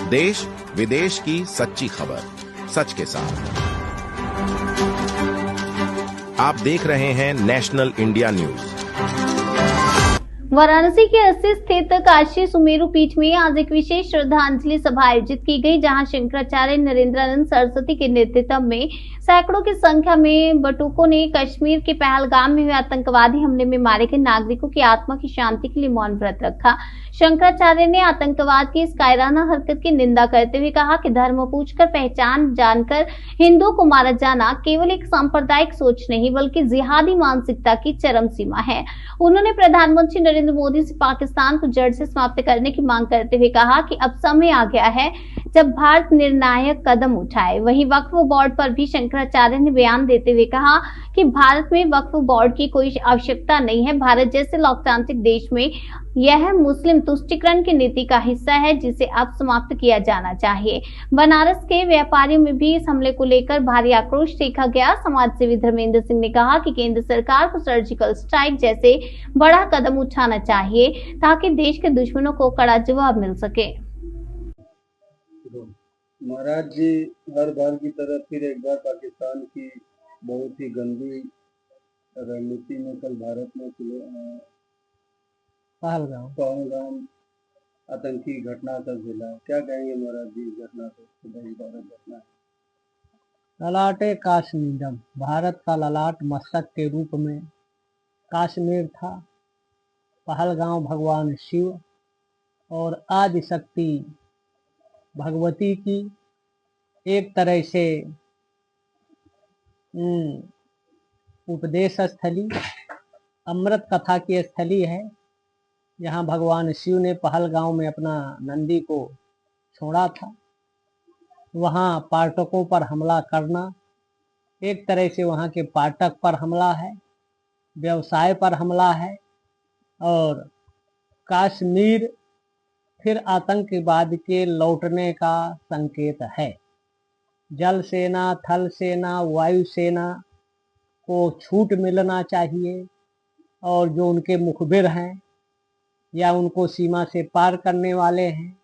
देश विदेश की सच्ची खबर सच के साथ। आप देख रहे हैं नेशनल इंडिया न्यूज। वाराणसी के अस्सी स्थित काशी सुमेरु पीठ में आज एक विशेष श्रद्धांजलि सभा आयोजित की गई, जहां शंकराचार्य नरेंद्रानंद सरस्वती के नेतृत्व में सैकड़ों की संख्या में बटुकों ने कश्मीर के पहलगाम में हुए आतंकवादी हमले में मारे गए नागरिकों की आत्मा की शांति के लिए मौन व्रत रखा। शंकराचार्य ने आतंकवाद की इस कायराना हरकत की निंदा करते हुए कहा कि धर्म पूछकर पहचान जानकर हिंदुओं को मारा जाना केवल एक सांप्रदायिक सोच नहीं बल्कि जिहादी मानसिकता की चरम सीमा है। उन्होंने प्रधानमंत्री नरेंद्र मोदी से पाकिस्तान को जड़ से समाप्त करने की मांग करते हुए कहा कि अब समय आ गया है जब भारत निर्णायक कदम उठाए। वहीं वक्फ बोर्ड पर भी शंकराचार्य ने बयान देते हुए कहा कि भारत में वक्फ बोर्ड की कोई आवश्यकता नहीं है। भारत जैसे लोकतांत्रिक देश में यह मुस्लिम तुष्टीकरण की नीति का हिस्सा है, जिसे अब समाप्त किया जाना चाहिए। बनारस के व्यापारियों में भी इस हमले को लेकर भारी आक्रोश देखा गया। समाजसेवी धर्मेंद्र सिंह ने कहा कि केंद्र सरकार को सर्जिकल स्ट्राइक जैसे बड़ा कदम उठाना चाहिए ताकि देश के दुश्मनों को कड़ा जवाब मिल सके। महाराज जी हर बार की तरह फिर एक बार पाकिस्तान की बहुत ही गंदी रणनीति में कल भारत में पहलगाम आतंकी घटना का जिला। क्या कहेंगे महाराज जी इस घटना को? घटना है ललाटे काश्मीरम, भारत का ललाट मस्तक के रूप में काश्मीर था। पहलगाम भगवान शिव और आदि शक्ति भगवती की एक तरह से उपदेश स्थली, अमृत कथा की स्थली है। यहाँ भगवान शिव ने पहलगाम में अपना नंदी को छोड़ा था। वहाँ पाठकों पर हमला करना एक तरह से वहाँ के पाठक पर हमला है, व्यवसाय पर हमला है और कश्मीर फिर आतंकवाद के लौटने का संकेत है। जल सेना, थल सेना, वायु सेना को छूट मिलना चाहिए और जो उनके मुखबिर हैं या उनको सीमा से पार करने वाले हैं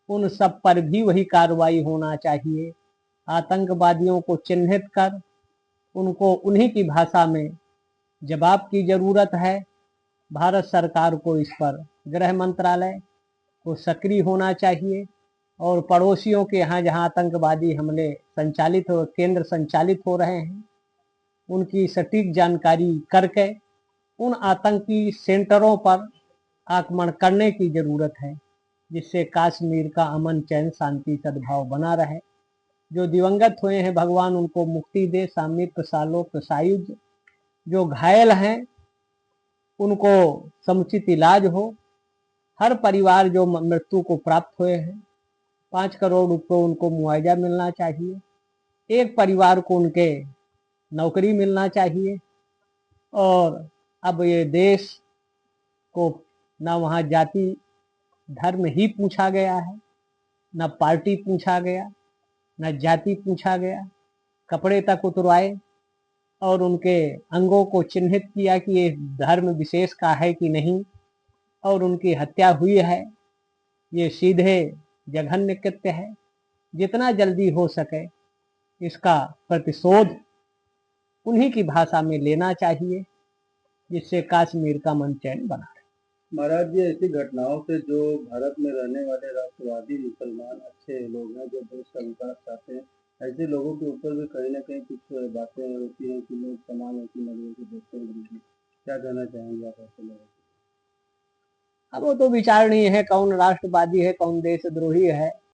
उन सब पर भी वही कार्रवाई होना चाहिए। आतंकवादियों को चिन्हित कर उनको उन्हीं की भाषा में जवाब की जरूरत है। भारत सरकार को इस पर, गृह मंत्रालय को सक्रिय होना चाहिए और पड़ोसियों के यहाँ जहाँ आतंकवादी हमले केंद्र संचालित हो रहे हैं उनकी सटीक जानकारी करके उन आतंकी सेंटरों पर आक्रमण करने की जरूरत है, जिससे कश्मीर का अमन, चैन, शांति, सद्भाव बना रहे। जो दिवंगत हुए हैं भगवान उनको मुक्ति दे, सामयिक सालोक सायुज। जो घायल हैं उनको समुचित इलाज हो। हर परिवार जो मृत्यु को प्राप्त हुए हैं 5 करोड़ रुपये उनको मुआवजा मिलना चाहिए। एक परिवार को उनके नौकरी मिलना चाहिए। और अब ये देश को ना वहाँ जाति धर्म ही पूछा गया है, ना पार्टी पूछा गया, ना जाति पूछा गया। कपड़े तक उतरवाए और उनके अंगों को चिन्हित किया कि ये धर्म विशेष का है कि नहीं, और उनकी हत्या हुई है। ये सीधे जघन्य कृत्य है। जितना जल्दी हो सके इसका प्रतिशोध उन्हीं की भाषा में लेना चाहिए, जिससे कश्मीर का मन चैन बना रहे। महाराज जी ऐसी घटनाओं से जो भारत में रहने वाले राष्ट्रवादी मुसलमान अच्छे लोग हैं जो देश का विकास चाहते हैं, ऐसे लोगों के ऊपर भी कहीं ना कहीं कुछ बातें होती हैं कि लोग समान होती नजरों से देखते हैं। क्या कहना चाहेंगे आप ऐसे लोगों को? अब वो तो विचारणीय है कौन राष्ट्रवादी है कौन देशद्रोही है।